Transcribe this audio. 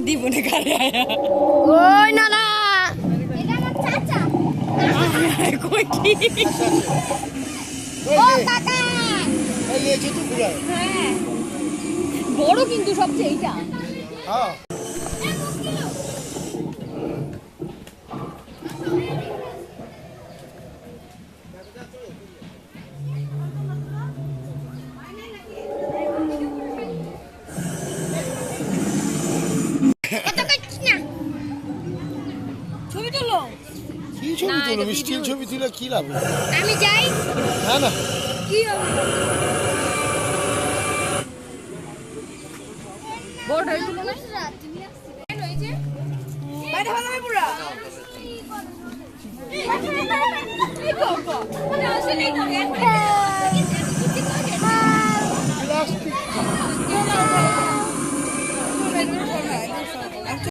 জীবনে কারে আয়া ওই নানা এটা আমার চাচা কই কি ও কাকা এই যে তো পুরো হ্যাঁ বড় কিন্তু সবচেয়ে এইটা হ্যাঁ ছবি তুলো কি ছবি তুলো মিষ্টির ছবি তুলে কি লাভ আমি যাই না না কি হবে বড় হইছিল না বাইরে ভালো হবে পুরা মানে আসলে প্লাস্টিক